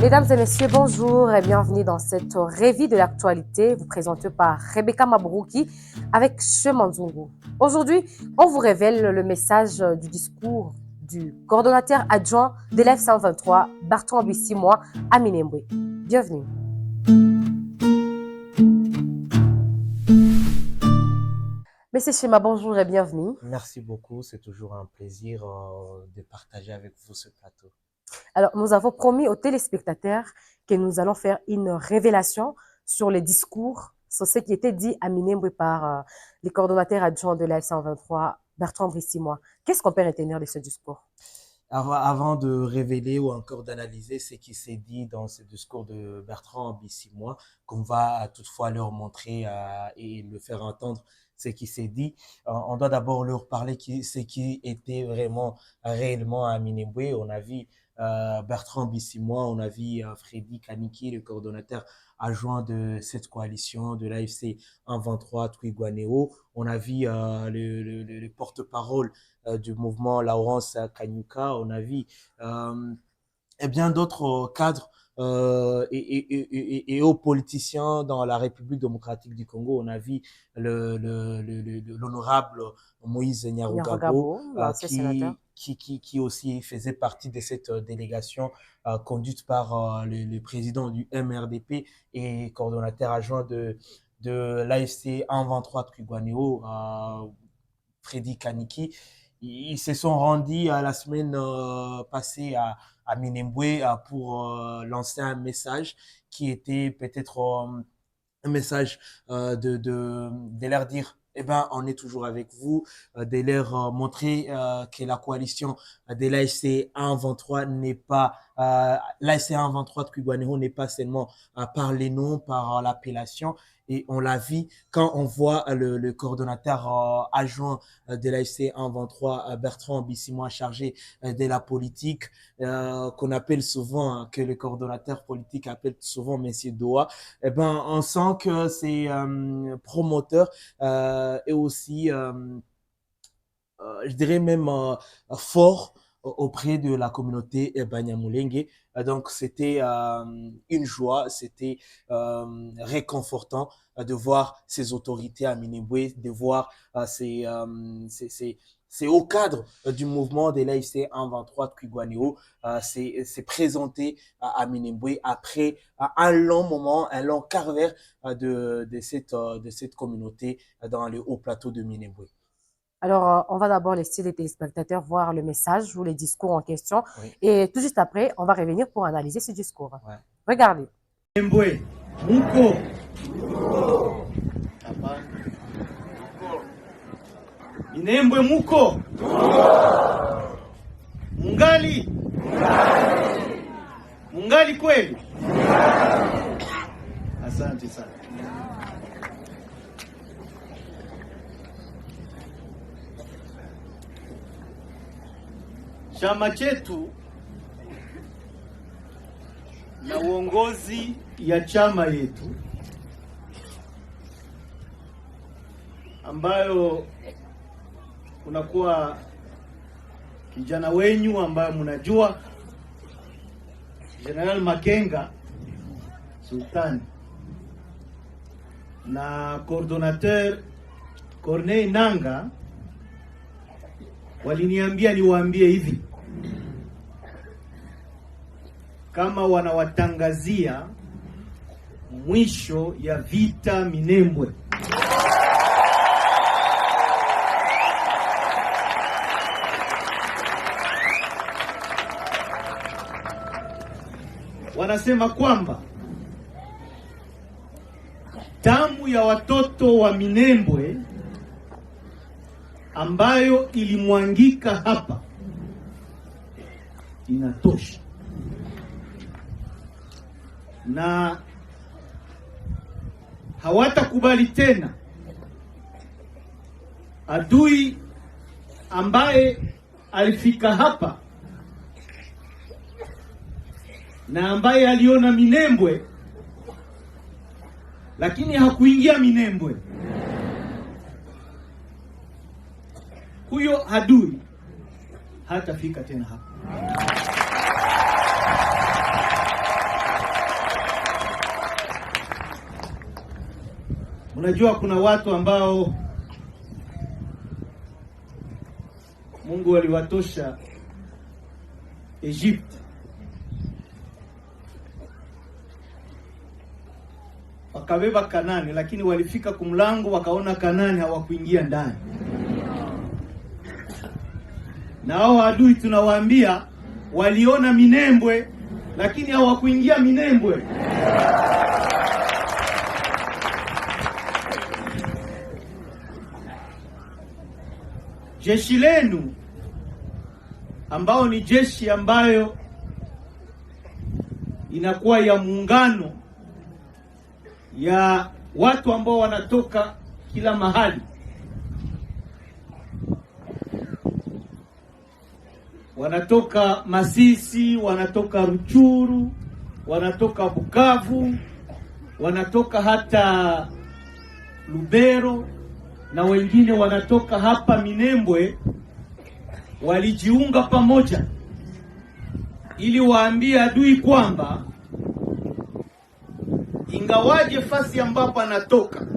Mesdames et messieurs, bonjour et bienvenue dans cette revue de l'actualité vous présentée par Rebecca Mabrouki avec Chemanzungu. Aujourd'hui, on vous révèle le message du discours du coordonnateur adjoint de l'F123, Bertrand Bissimois, à Minembwe. Bienvenue. Monsieur Chema, bonjour et bienvenue. Merci beaucoup, c'est toujours un plaisir de partager avec vous ce plateau. Alors, nous avons promis aux téléspectateurs que nous allons faire une révélation sur les discours, sur ce qui était dit à Minembwe par les coordonnateurs adjoints de la F123, Bertrand Bissimois. Qu'est-ce qu'on peut retenir de ce discours? Avant de révéler ou encore d'analyser ce qui s'est dit dans ce discours de Bertrand Bissimois, qu'on va toutefois leur montrer et le faire entendre ce qui s'est dit, on doit d'abord leur parler ce qui était vraiment réellement à Minembwe. On a vu Bertrand Bissimois, on a vu Freddy Kaniki, le coordonnateur adjoint de cette coalition de l'AFC 123 Twigwaneo. On a vu le porte-parole du mouvement Laurence Kanyuka. On a vu et bien d'autres cadres et hauts politiciens dans la République démocratique du Congo. On a vu l'honorable Moïse Nyarugabo, qui aussi faisait partie de cette délégation conduite par le président du MRDP et coordonnateur adjoint de l'AFC 123 Twigwaneo, Freddy Kaniki. Ils se sont rendus la semaine passée à Minembwe pour lancer un message qui était peut-être un message de leur dire on est toujours avec vous, de leur montrer que la coalition de l'AFC 123 n'est pas l'AFC 123 de Twigwaneo n'est pas seulement par les noms, par l'appellation. Et on l'a vu quand on voit le coordonnateur adjoint de l'AFC 123, Bertrand Bissimois, chargé de la politique, qu'on appelle souvent, que le coordonnateur politique appelle souvent Monsieur Doha. On sent que c'est promoteur et aussi, je dirais même fort auprès de la communauté Banyamulenge. Donc, c'était une joie, c'était réconfortant de voir ces autorités à Minembwe, de voir ces hauts cadres du mouvement de l'AFC 123 de Twigwaneo s'est présenté à Minembwe après un long moment, un long carrière de cette communauté dans le haut plateau de Minembwe. Alors, on va d'abord laisser les téléspectateurs voir le message ou les discours en question. Oui. Et tout juste après, on va revenir pour analyser ce discours. Ouais. Regardez. Minembwe, Muko. Minembwe, Muko. Mungali. Mungali kweli. Asante sana. Chama chetu na uongozi ya chama yetu ambayo kunakuwa kijana wenyu ambayo mnajua General Makenga Sultani na coordonnateur Corneille Nanga waliniambia niwaambie hivi, kama wanawatangazia mwisho ya vita Minembwe. Wanasema kwamba damu ya watoto wa Minembwe ambayo ilimwangika hapa inatosha, na hawatakubali tena adui ambaye alifika hapa na ambaye aliona Minembwe lakini hakuingia Minembwe. Huyo adui hatafika tena hapa. Mnajua kuna watu ambao Mungu aliwatosha Egypt, wakabeba Kanani, lakini walifika kumlango wakaona Kanani, hawakuingia ndani. Na hao adui tunawaambia waliona Minembwe lakini hawakuingia Minembwe. Jeshi lenu ambao ni jeshi ambayo inakuwa ya muungano ya watu ambao wanatoka kila mahali, wanatoka Masisi, wanatoka Ruchuru, wanatoka Bukavu, wanatoka hata Lubero na wengine wanatoka hapa Minembwe, walijiunga pamoja ili waambie adui kwamba ingawaje fasi ambapo anatoka,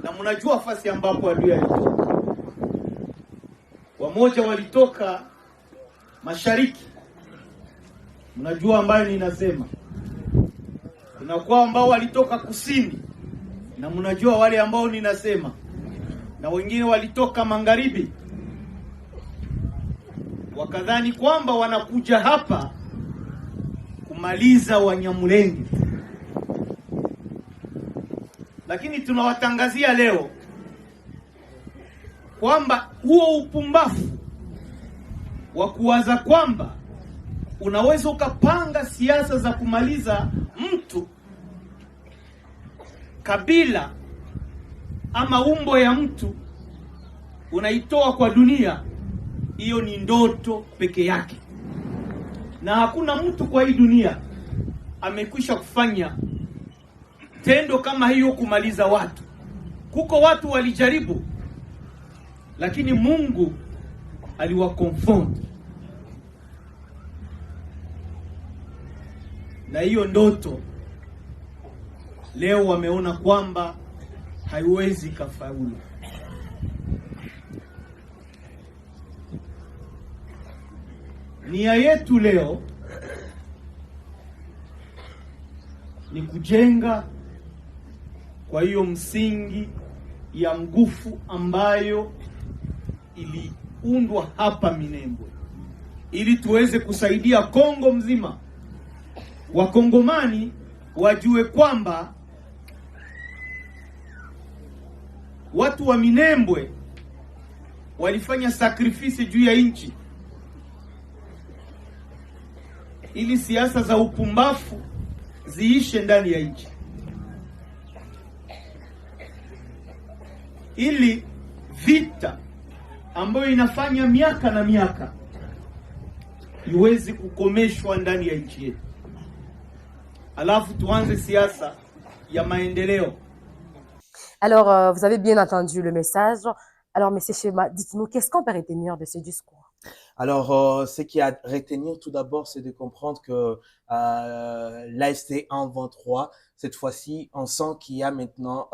na mnajua fasi ambapo adui alitoka. Wamoja walitoka mashariki, mnajua ambayo ninasema. Kuna kwa ambao walitoka kusini, na mnajua wale ambao ninasema. Na wengine walitoka magharibi, wakadhani kwamba wanakuja hapa kumaliza Wanyamulenge. Lakini tunawatangazia leo kwamba huo upumbavu wa kuwaza kwamba unaweza ukapanga siasa za kumaliza mtu, kabila ama umbo ya mtu unaitoa kwa dunia, hiyo ni ndoto peke yake. Na hakuna mtu kwa hii dunia amekwisha kufanya tendo kama hiyo kumaliza watu. Kuko watu walijaribu, lakini Mungu aliwaconfront na hiyo ndoto. Leo wameona kwamba haiwezi kafaulu. Nia yetu leo ni kujenga kwa hiyo msingi ya nguvu ambayo iliundwa hapa Minembwe, ili tuweze kusaidia Kongo mzima. Wakongomani wajue kwamba watu wa Minembwe walifanya sacrifice juu ya nchi, ili siasa za upumbavu ziishe ndani ya nchi, ili vita ambayo inafanya miaka na miaka iwezi kukomeshwa ndani ya nchi yetu. Alafu tuanze siasa ya maendeleo. Alors, vous avez bien entendu le message. Alors, Monsieur Chema, dites-nous, qu'est-ce qu'on peut retenir de ce discours? Alors, ce qu'il y a à retenir tout d'abord, c'est de comprendre que l'AFC 123, cette fois-ci, on sent qu'il y a maintenant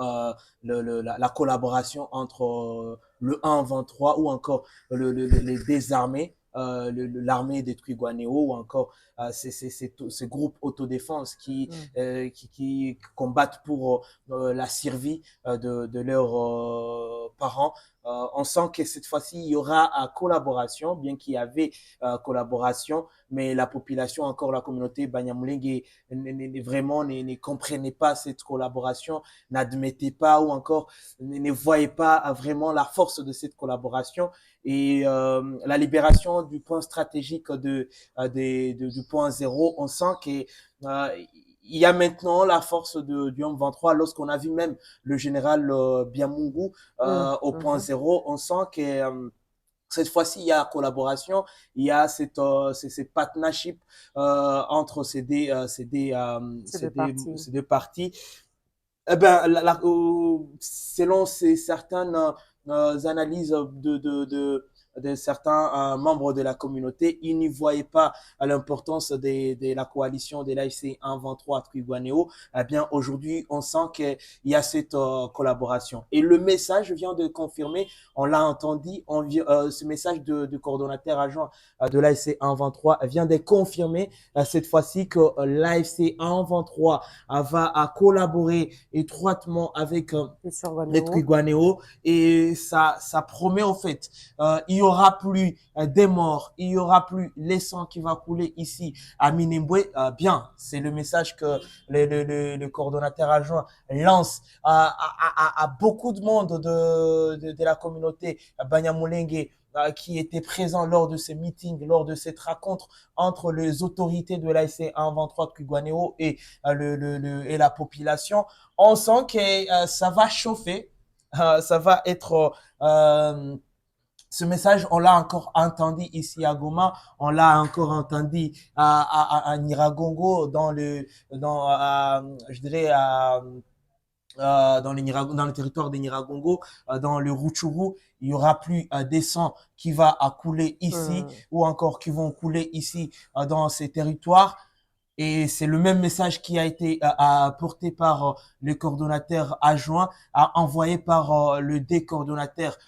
la collaboration entre le 123 ou encore les désarmés, l'armée des Twigwanéo, ou encore ces groupes autodéfense qui combattent pour la survie de leurs parents. On sent que cette fois-ci, il y aura collaboration, bien qu'il y avait collaboration, mais la population, encore la communauté Banyamulenge, ne comprenait pas cette collaboration, n'admettait pas ou encore ne voyait pas vraiment la force de cette collaboration. Et la libération du point stratégique du point zéro, on sent que il y a maintenant la force du M23. Lorsqu'on a vu même le général Biamungu au point zéro, on sent que cette fois-ci, il y a collaboration, il y a cette partnership entre ces deux parties. Eh ben, selon certaines analyses de certains membres de la communauté. Ils n'y voyaient pas l'importance de la coalition de l'AFC 1-23 Twigwanéo. Eh bien, aujourd'hui, on sent qu'il y a cette collaboration. Et le message vient de confirmer, on l'a entendu, ce message de coordonnateur adjoint de l'AFC 1-23 vient de confirmer cette fois-ci que l'AFC 1-23 va collaborer étroitement avec les Twigwanéo, et ça promet au fait, il y aura plus des morts, il y aura plus les sangs qui va couler ici à Minembwe. Bien, c'est le message que le coordonnateur adjoint lance à beaucoup de monde de la communauté Banyamulenge, qui était présent lors de ces meetings, lors de cette rencontre entre les autorités de l'ASC 123 de Twigwanéo et et la population. On sent que ça va chauffer, ça va être ce message, on l'a encore entendu ici à Goma, on l'a encore entendu à Nyiragongo, je dirais, dans le territoire de Nyiragongo, dans le Rutshuru. Il y aura plus des sangs qui va couler ici ou encore qui vont couler ici dans ces territoires. Et c'est le même message qui a été porté par le coordonnateur adjoint, envoyé par le décoordonnateur,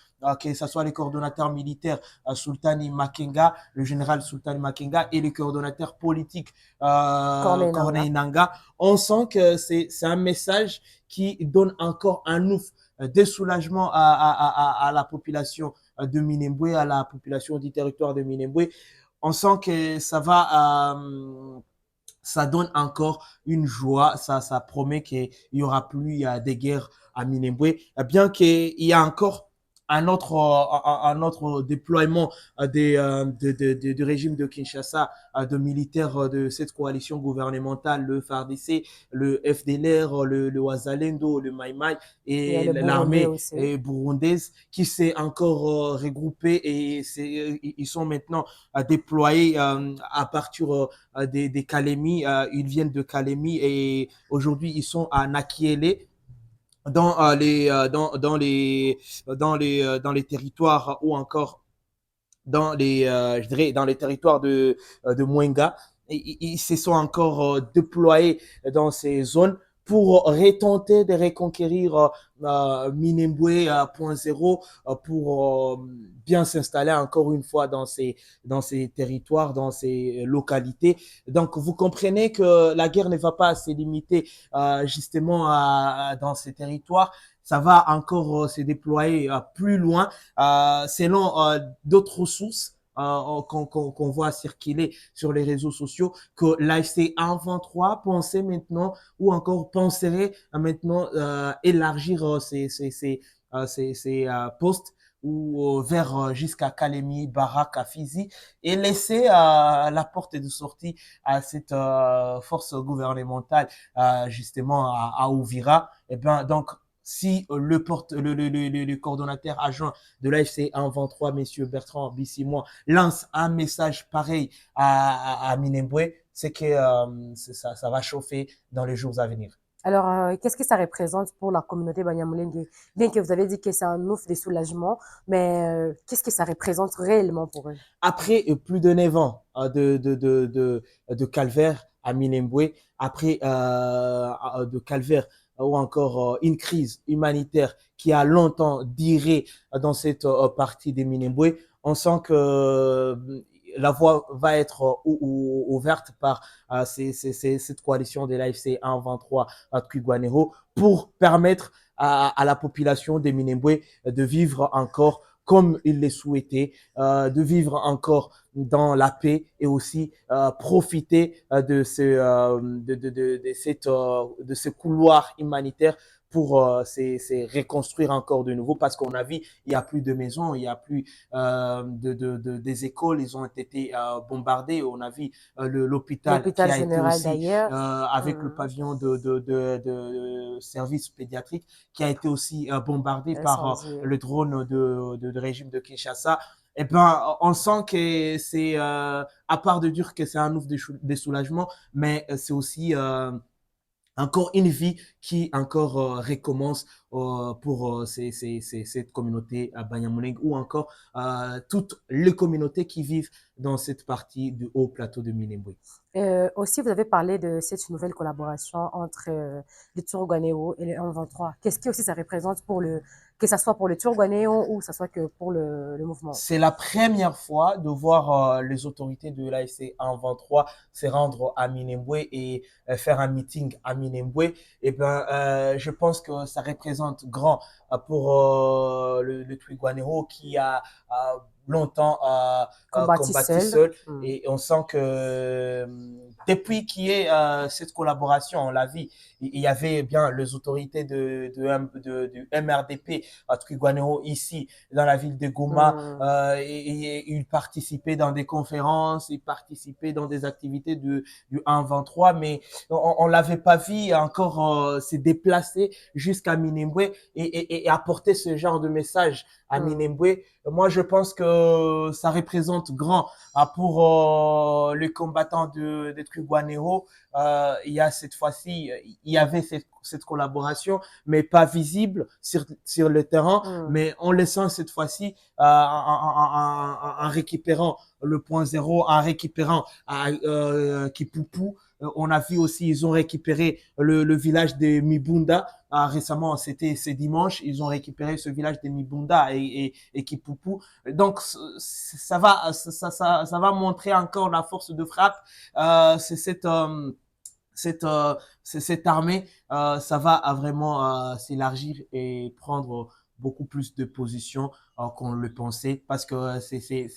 que ce soit le coordonnateur militaire Sultani Makenga, le général Sultani Makenga, et le coordonnateur politique Corneille Nanga. On sent que c'est un message qui donne encore un ouf de soulagement à la population de Minembwe, à la population du territoire de Minembwe. On sent que ça donne encore une joie, ça promet qu'il y aura plus des guerres à Minembwe, bien qu'il y a encore un autre déploiement du régime de Kinshasa, de militaires de cette coalition gouvernementale, le FARDC, le FDLR, le Wazalendo, le Mai Mai et l'armée burundaise qui s'est encore regroupée, et ils sont maintenant déployés à partir des Kalemi. Ils viennent de Kalemi et aujourd'hui ils sont à Nakiele, dans les territoires, ou encore je dirais dans les territoires de Mwenga. Ils se sont encore déployés dans ces zones pour retenter de reconquérir Minembwe 0.0, pour bien s'installer encore une fois dans ces territoires, dans ces localités. Donc vous comprenez que la guerre ne va pas se limiter justement dans ces territoires. Ça va encore se déployer plus loin, selon d'autres sources qu'on voit circuler sur les réseaux sociaux, que l'AFC 1-23 pensait maintenant, ou encore penserait maintenant élargir ces postes ou vers jusqu'à Kalemi, Barak, à Fizi, et laisser la porte de sortie à cette force gouvernementale justement à Ouvira. Et bien donc, si le coordonnateur adjoint de l'AFC 1-23, messieurs Bertrand Bissimois, lance un message pareil à Minembwe, c'est que ça va chauffer dans les jours à venir. Alors, qu'est-ce que ça représente pour la communauté Banyamulenge? Bien que vous avez dit que c'est un ouf de soulagement, mais qu'est-ce que ça représente réellement pour eux? Après plus de 9 ans de calvaire à Minembwe, après de calvaire ou encore une crise humanitaire qui a longtemps duré dans cette partie de Minembwe, on sent que la voie va être ouverte par cette coalition de l'AFC 1-23 à Twigwanéo, pour permettre à la population de Minembwe de vivre encore comme il les souhaitait, de vivre encore dans la paix, et aussi profiter de ce couloir humanitaire pour se reconstruire encore de nouveau, parce qu'on a vu, il n'y a plus de maisons, il n'y a plus des écoles, ils ont été bombardés. On a vu l'hôpital qui a été aussi avec le pavillon de service pédiatrique qui a été aussi bombardé par le drone de régime de Kinshasa. Eh ben, on sent que c'est, à part de dire que c'est un ouf de soulagement, mais c'est aussi encore une vie qui encore recommence pour cette communauté à Banyamulenge ou encore toutes les communautés qui vivent dans cette partie du haut plateau de Minembwe. Aussi, vous avez parlé de cette nouvelle collaboration entre le Turguanéo et le 123. Qu'est-ce que aussi ça représente pour que ça soit pour le Turguanéo ou que ça soit que pour le mouvement? C'est la première fois de voir les autorités de l'AFC 123 se rendre à Minembwe et faire un meeting à Minembwe. Et ben, je pense que ça représente grand pour le Twigwaneho qui a longtemps Combattu combattu seul. seul. Et on sent que depuis qu'il y ait cette collaboration, on l'a vu, il y avait bien les autorités du MRDP à Twigwaneho ici, dans la ville de Goma, et il participait dans des conférences, il participait dans des activités du 1-23, mais on l'avait pas vu encore se déplacer jusqu'à Minembwe et apporter ce genre de message à Minembwe. Moi, je pense que ça représente grand pour les combattants de Twigwaneho. Il y a cette fois-ci, il y avait cette collaboration, mais pas visible sur le terrain, mais en laissant cette fois-ci, en récupérant le point zéro, en récupérant Kipupu. On a vu aussi, ils ont récupéré le village de Mibunda. Récemment, c'était ce dimanche, ils ont récupéré ce village de Mibunda et Kipupu. Donc, ça va montrer encore la force de frappe. C'est cette armée, ça va vraiment s'élargir et prendre beaucoup plus de positions qu'on le pensait parce que c'était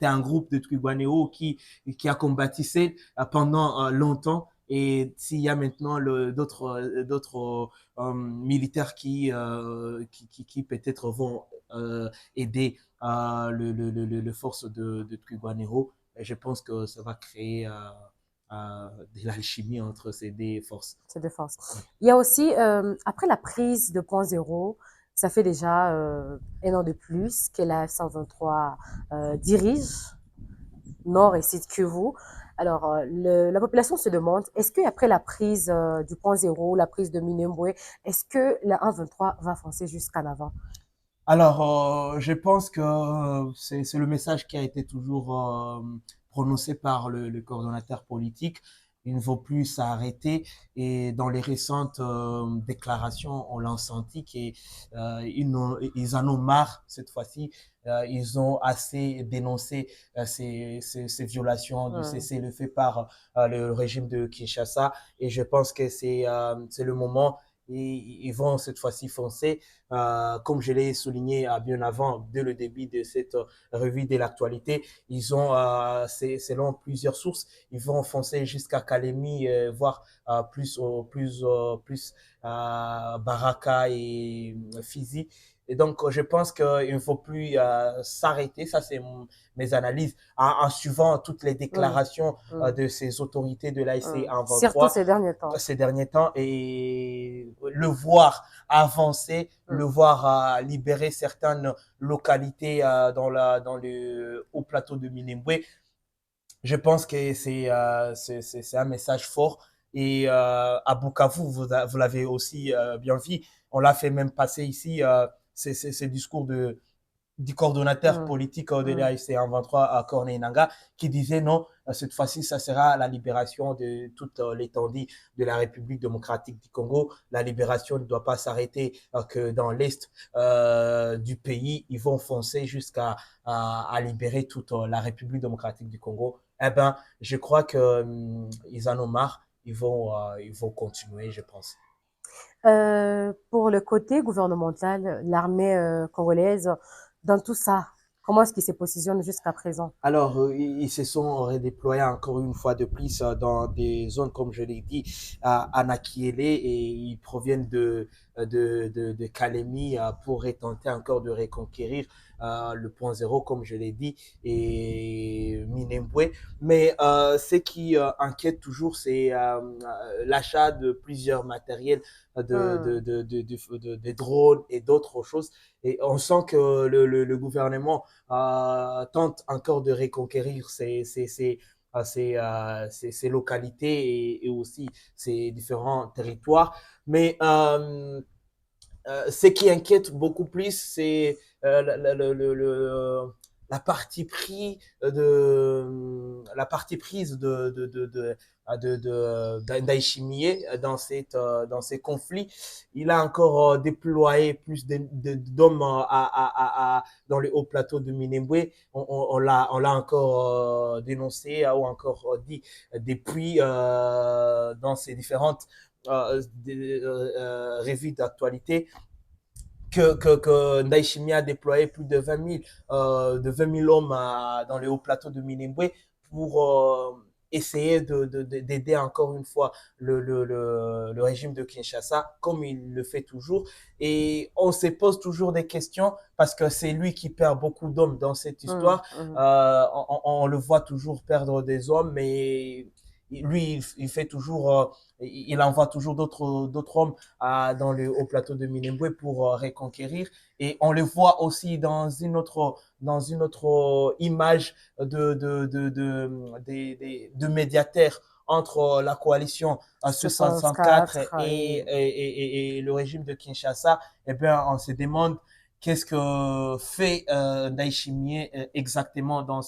un groupe de Twigwaneho qui a combattu pendant longtemps. Et s'il y a maintenant d'autres militaires qui peut-être vont aider le force de Twigwaneho, je pense que ça va créer de l'alchimie entre ces deux forces. Ces deux forces. Il y a aussi, après la prise de point zéro, ça fait déjà un an de plus que la F-123 dirige Nord et Sud Kivu. Alors, la population se demande, est-ce qu'après la prise du point zéro, la prise de Minembwe, est-ce que la 123 va foncer jusqu'en avant? Alors, je pense que c'est le message qui a été toujours prononcé par le coordonnateur politique. Il ne faut plus s'arrêter. Et dans les récentes déclarations, on l'a senti qu'ils ils en ont marre cette fois-ci. Ils ont assez dénoncé ces violations du cessez-le-feu par le régime de Kinshasa. Et je pense que c'est le moment. Ils vont cette fois-ci foncer, comme je l'ai souligné bien avant, dès le début de cette revue de l'actualité. Ils ont, selon plusieurs sources, ils vont foncer jusqu'à Kalemi, voire plus Baraka et Fizi. Et donc, je pense qu'il ne faut plus s'arrêter, ça c'est mes analyses, en suivant toutes les déclarations de ces autorités de l'AIC 123. Surtout ces derniers temps. Ces derniers temps, et le voir avancer, le voir libérer certaines localités dans le haut plateau de Minembwe. Je pense que c'est un message fort. Et à Bukavu, vous l'avez aussi bien vu. On l'a fait même passer ici, ces discours du coordonnateur politique de l'AFC 123 à Corneille Nangaa, qui disait non, cette fois-ci, ça sera la libération de toute l'étendue de la République démocratique du Congo. La libération ne doit pas s'arrêter que dans l'est du pays. Ils vont foncer jusqu'à à libérer toute la République démocratique du Congo. Eh ben, je crois que ils en ont marre. Ils vont continuer, je pense. Pour le côté gouvernemental, l'armée congolaise, dans tout ça, comment est-ce qu'il se positionne jusqu'à présent? Alors, ils se sont redéployés encore une fois de plus dans des zones, comme je l'ai dit, à Nakiele, et ils proviennent de Kalemi pour tenter encore de reconquérir le point zéro, comme je l'ai dit, et Minembwe. Mais ce qui inquiète toujours, c'est l'achat de plusieurs matériels de drones et d'autres choses. Et on sent que le gouvernement tente encore de reconquérir ces localités et aussi ces différents territoires. Mais ce qui inquiète beaucoup plus, c'est la partie prise d'Aïchimier dans ces conflits. Il a encore déployé plus d'hommes dans le haut plateau de Minembwe. On l'a encore dénoncé ou encore dit depuis dans ces différentes revues d'actualité que Ndaïchimia a déployé plus de 20 000 hommes dans les hauts plateaux de Minembwe pour essayer d'aider encore une fois le régime de Kinshasa, comme il le fait toujours. Et on se pose toujours des questions parce que c'est lui qui perd beaucoup d'hommes dans cette histoire. On le voit toujours perdre des hommes, mais lui, il fait toujours, il envoie toujours d'autres hommes dans le haut plateau de Minembwe pour reconquérir. Et on le voit aussi dans une autre image de médiateur entre la coalition 64 et le régime de Kinshasa. Eh bien, on se demande qu'est-ce que fait Ndaïchimier exactement dans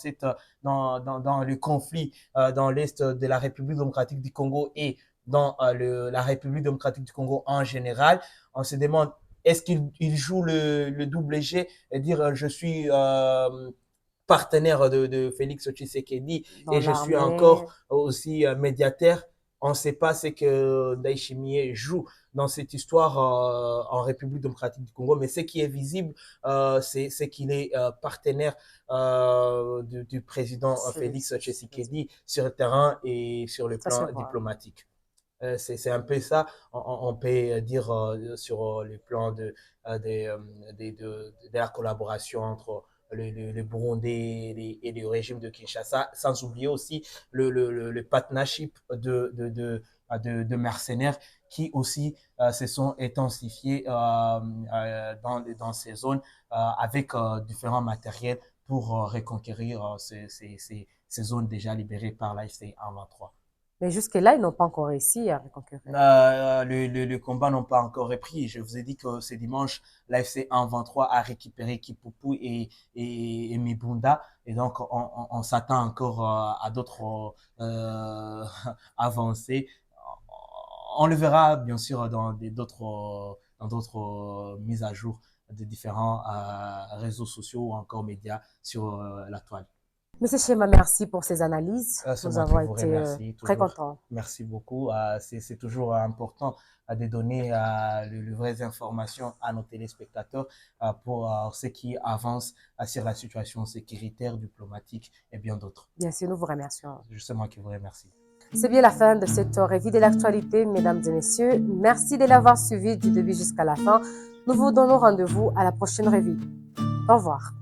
le conflit dans l'est de la République démocratique du Congo et dans la République démocratique du Congo en général. On se demande, est-ce qu'il joue le double G et dire je suis partenaire de Félix Tshisekedi et je suis encore aussi médiateur. On ne sait pas ce que Ndaïchimier joue dans cette histoire en République démocratique du Congo, mais ce qui est visible, c'est qu'il est partenaire du président Félix Tshisekedi sur le terrain et sur le plan diplomatique. C'est un peu ça, on peut dire sur le plan de la collaboration entre le Burundi et le régime de Kinshasa, sans oublier aussi le partnership de mercenaires qui aussi se sont intensifiés dans ces zones avec différents matériels pour reconquérir ces zones déjà libérées par l'AFC M23. Mais jusque-là, ils n'ont pas encore réussi à reconquérir. Le combat n'ont pas encore repris. Je vous ai dit que ce dimanche, l'AFC 1-23 a récupéré Kipupu et Mibunda. Et donc, on s'attend encore à d'autres avancées. On le verra, bien sûr, dans d'autres mises à jour de différents réseaux sociaux ou encore médias sur la toile. Monsieur Chema, merci pour ces analyses. Nous avons été très contents. Merci beaucoup. C'est toujours important de donner les vraies informations à nos téléspectateurs pour ce qui avance sur la situation sécuritaire, diplomatique et bien d'autres. Bien sûr, nous vous remercions. C'est moi qui vous remercie. C'est bien la fin de cette revue de l'actualité, mesdames et messieurs. Merci de l'avoir suivi du début jusqu'à la fin. Nous vous donnons rendez-vous à la prochaine revue. Au revoir.